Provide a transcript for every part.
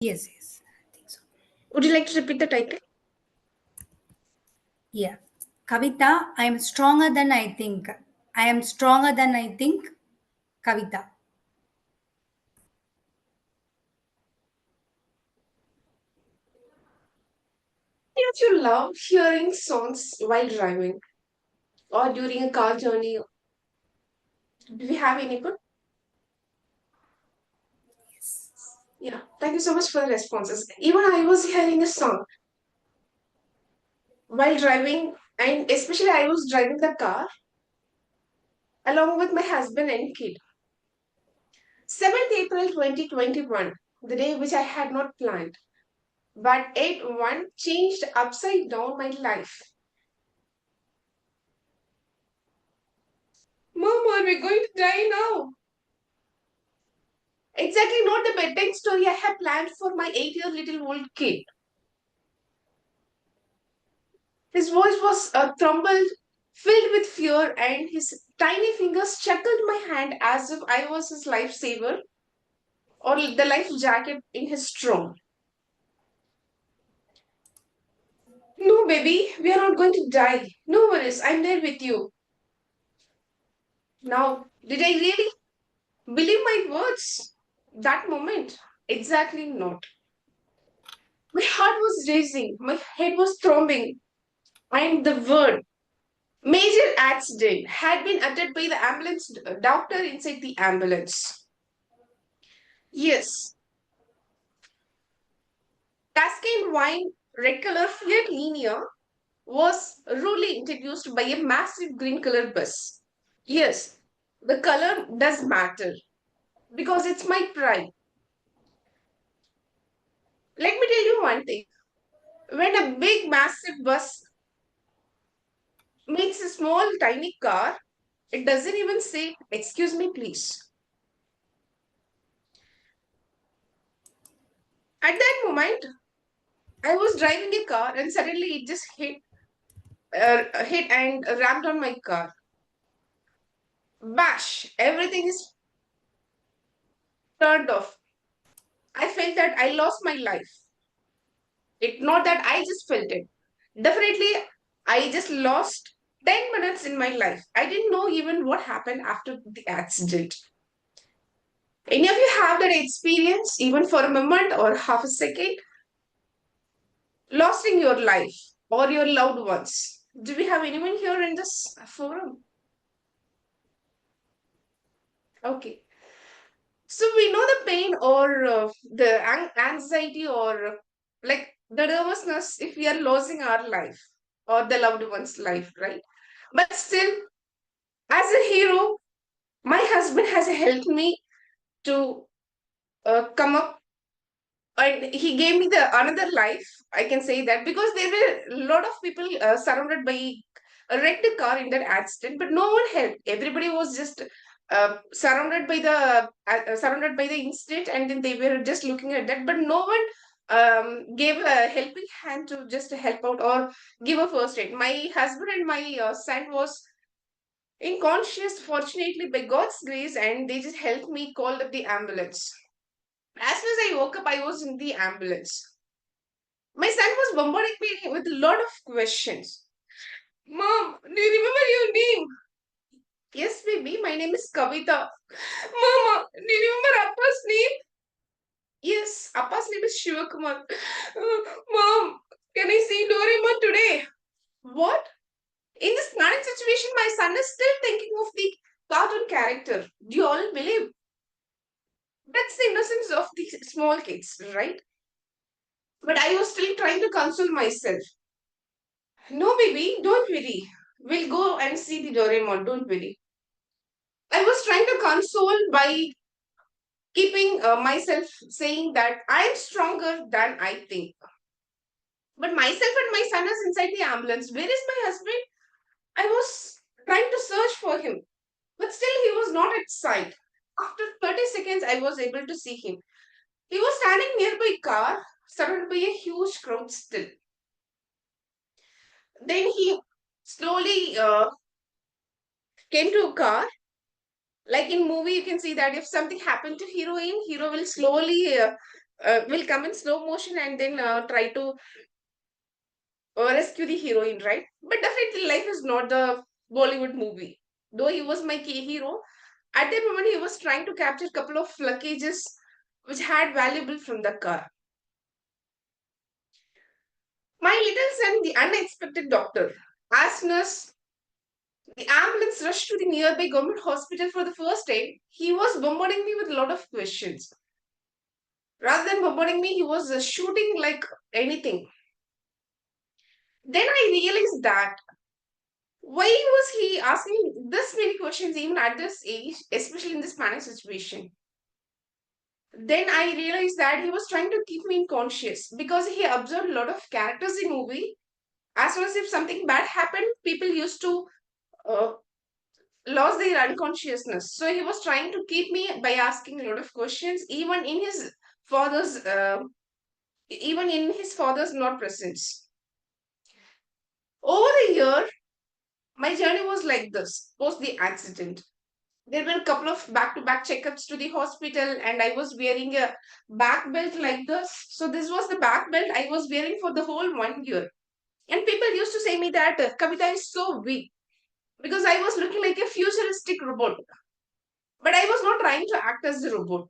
Yes, yes, I think so. Would you like to repeat the title? Yeah. Kavitha, I am stronger than I think. I am stronger than I think. Kavitha. If you love hearing songs while driving or during a car journey, do we have any good? Yeah, thank you so much for the responses. Even I was hearing a song while driving, and especially I was driving the car along with my husband and kid. 7th April 2021, the day which I had not planned, but 8-1 changed upside down my life. Mom, are we going to die now? Exactly not the bedtime story I had planned for my 8-year little old kid. His voice was trembled, filled with fear, and his tiny fingers chuckled my hand as if I was his lifesaver or the life jacket in his storm. No, baby, we are not going to die. No worries, I'm there with you. Now, did I really believe my words? That moment? Exactly not. My heart was racing, my head was throbbing, and the word major accident had been uttered by the ambulance doctor inside the ambulance. Yes, Cascade wine red color Fiat Linea was rudely introduced by a massive green color bus. Yes, the color does matter because it's my pride. Let me tell you one thing. When a big massive bus meets a small tiny car, it doesn't even say, "Excuse me, please." At that moment, I was driving a car and suddenly it just hit and rammed on my car. Bash! Everything is turned off. I felt that I lost my life. It not that I just felt it. Definitely, I just lost 10 minutes in my life. I didn't know even what happened after the accident. Any of you have that experience, even for a moment or half a second, lost in your life or your loved ones? Do we have anyone here in this forum? Okay. So we know the pain or the anxiety or like the nervousness if we are losing our life or the loved one's life, right? But still, as a hero, my husband has helped me to come up, and he gave me the another life. I can say that because there were a lot of people surrounded by a wrecked car in that accident, but no one helped. Everybody was just surrounded by the incident, and then they were just looking at that, but no one gave a helping hand to just help out or give a first aid. My husband and my son was unconscious, fortunately, by God's grace, and they just helped me call up the ambulance. As soon as I woke up, I was in the ambulance. My son was bombarding me with a lot of questions. Mom, do you remember your name? Yes, baby, my name is Kavitha. Mama, do you remember Appa's name? Yes, Appa's name is Shivakumar. Mom, can I see Doraemon today? What? In this current situation, my son is still thinking of the cartoon character. Do you all believe? That's the innocence of the small kids, right? But I was still trying to console myself. No, baby, don't worry. We'll go and see the Doraemon, don't worry. I was trying to console by keeping myself saying that I'm stronger than I think. But myself and my son is inside the ambulance. Where is my husband? I was trying to search for him, but still he was not at sight. After 30 seconds, I was able to see him. He was standing nearby a car, surrounded by a huge crowd still. Then he slowly came to a car. Like in movie, you can see that if something happened to heroine, hero will slowly will come in slow motion and then try to rescue the heroine, right? But definitely, life is not the Bollywood movie. Though he was my key hero, at that moment he was trying to capture a couple of luggages which had valuable from the car. My little son, the unexpected doctor, as nurse, the ambulance rushed to the nearby government hospital for the first aid. He was bombarding me with a lot of questions. Rather than bombarding me, he was shooting like anything. Then I realized that why was he asking this many questions even at this age, especially in this panic situation? Then I realized that he was trying to keep me conscious because he observed a lot of characters in movie. As soon as if something bad happened, people used to uh, lose their unconsciousness. So he was trying to keep me by asking a lot of questions, father's, uh, even in his father's not presence. Over the year, my journey was like this post the accident. There were a couple of back to back checkups to the hospital, and I was wearing a back belt like this. So, this was the back belt I was wearing for the whole 1 year. And people used to say me that Kavitha is so weak because I was looking like a futuristic robot. But I was not trying to act as the robot.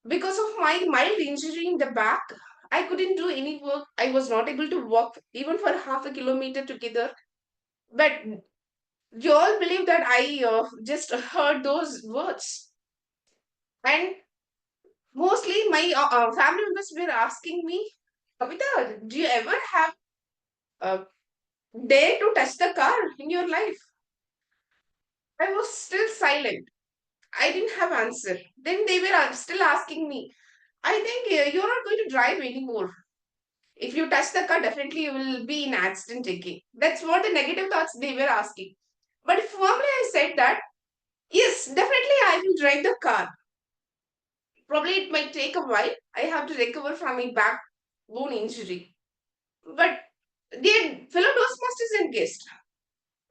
Because of my mild injury in the back, I couldn't do any work. I was not able to walk even for half a kilometer together. But you all believe that I just heard those words. And mostly my family members were asking me, Kavita, do you ever have dare to touch the car in your life? I was still silent. I didn't have answer. Then they were still asking me, I think you're not going to drive anymore. If you touch the car, definitely you will be in accident again. That's what the negative thoughts they were asking. But firmly I said that, yes, definitely I will drive the car. Probably it might take a while. I have to recover from my backbone injury. But dear fellow Toastmasters and guests,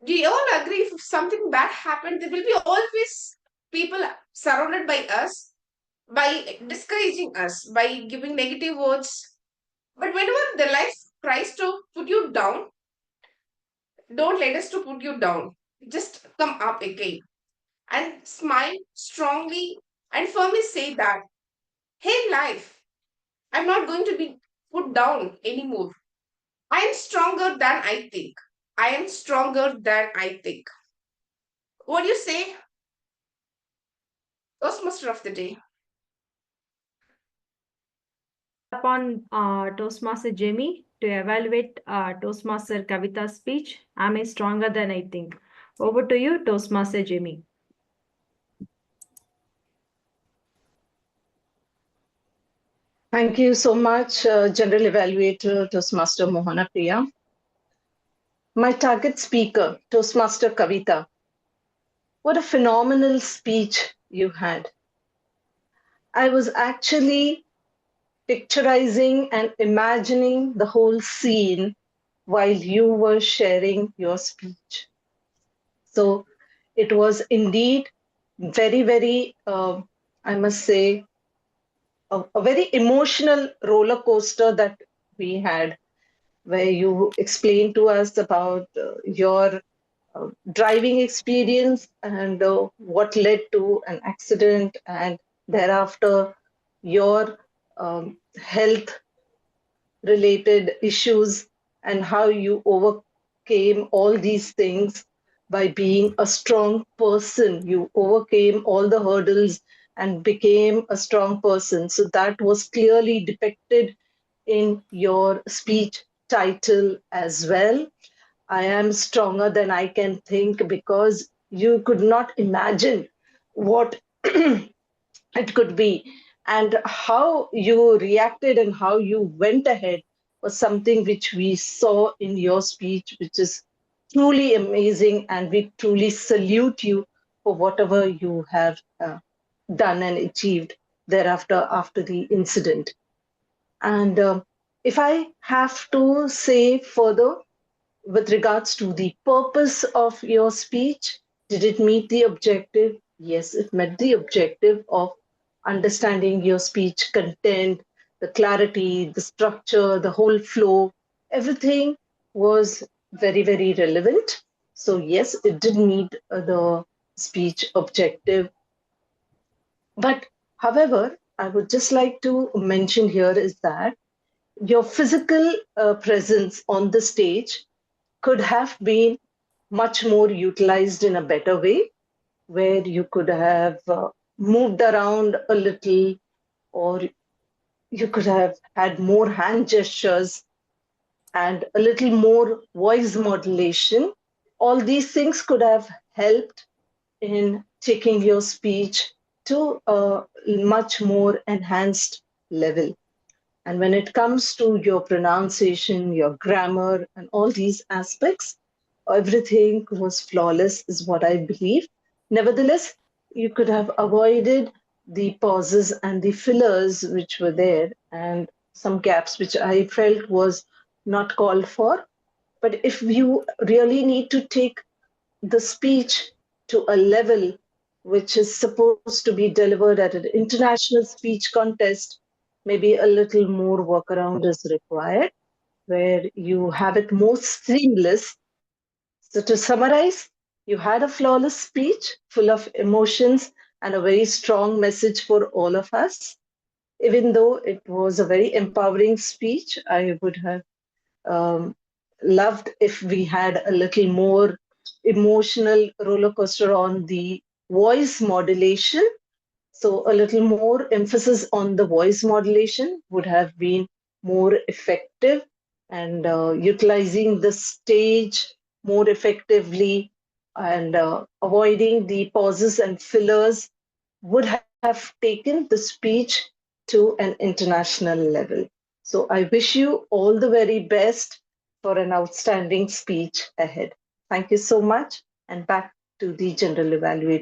do you all agree if something bad happened, there will be always people surrounded by us, by discouraging us, by giving negative words. But whenever the life tries to put you down, don't let us to put you down. Just come up again and smile strongly and firmly say that, hey life, I'm not going to be put down anymore. I am stronger than I think. I am stronger than I think. What do you say, Toastmaster of the day? Upon Toastmaster Jemy to evaluate Toastmaster Kavitha's speech. Am I stronger than I think? Over to you, Toastmaster Jemy. Thank you so much, General Evaluator Toastmaster Mohana Priya. My target speaker, Toastmaster Kavitha. What a phenomenal speech you had. I was actually picturizing and imagining the whole scene while you were sharing your speech. So it was indeed very, very, I must say, a very emotional roller coaster that we had, where you explained to us about your driving experience and what led to an accident, and thereafter your health related issues, and how you overcame all these things by being a strong person. You overcame all the hurdles and became a strong person. So that was clearly depicted in your speech title as well. I am stronger than I can think, because you could not imagine what it could be. And how you reacted and how you went ahead was something which we saw in your speech, which is truly amazing. And we truly salute you for whatever you have done and achieved thereafter after the incident. And if I have to say further, with regards to the purpose of your speech, did it meet the objective? Yes, it met the objective of understanding your speech content, the clarity, the structure, the whole flow, everything was very, very relevant. So, yes, it did meet the speech objective. But, however, I would just like to mention here is that your physical presence on the stage could have been much more utilized in a better way, where you could have moved around a little, or you could have had more hand gestures and a little more voice modulation. All these things could have helped in taking your speech to a much more enhanced level. And when it comes to your pronunciation, your grammar, and all these aspects, everything was flawless, is what I believe. Nevertheless, you could have avoided the pauses and the fillers which were there, and some gaps which I felt was not called for. But if you really need to take the speech to a level which is supposed to be delivered at an international speech contest, maybe a little more workaround is required, where you have it more seamless. So, to summarize, you had a flawless speech full of emotions and a very strong message for all of us. Even though it was a very empowering speech, I would have um, loved if we had a little more emotional roller coaster on the voice modulation. So, a little more emphasis on the voice modulation would have been more effective, and utilizing the stage more effectively, and avoiding the pauses and fillers would have taken the speech to an international level. So I wish you all the very best for an outstanding speech ahead. Thank you so much, and back to the General Evaluator.